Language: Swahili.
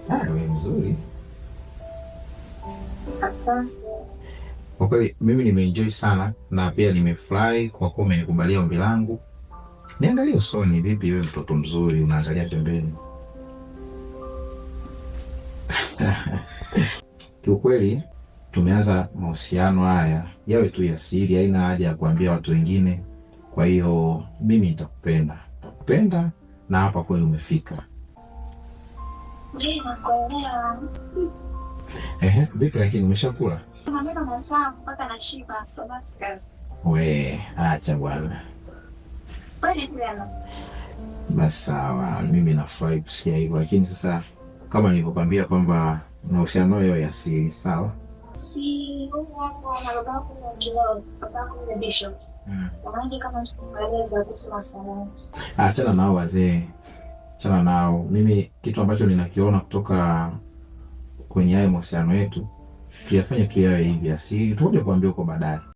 Wewe mzuri. Asante. Kwa kweli mimi nimeenjoy sana na pia nimefurahi kwa kuwa umenikubalia ombi langu. Niangalie usoni, vipi wewe mtoto mzuri unaangalia pembeni. Kiukweli tumeanza mahusiano haya yawe tu ya siri, haina haja ya kuambia watu wengine. Kwa hiyo mimi nitakupenda na hapa kweli umefika. Ndiyo, nakuelewa. Vipi lakini umeshakula? Maneno matamu mpaka nashiba automatically. We, acha bwana. Kweli tena. Basi sawa, mimi nafurahi kusikia hivyo, lakini sasa kama nilivyokwambia kwamba mahusiano yao ya siri, sawa? Si huko hapo na babako na Joel, babako na Bishop. Wanaje kama tunaeleza kuhusu masuala. Achana nao wazee. Achana nao. Mimi kitu ambacho ninakiona kutoka kwenye haya mahusiano yetu, tuyafanye tu yawe hivi asili. Tuje kuambia huko baadaye.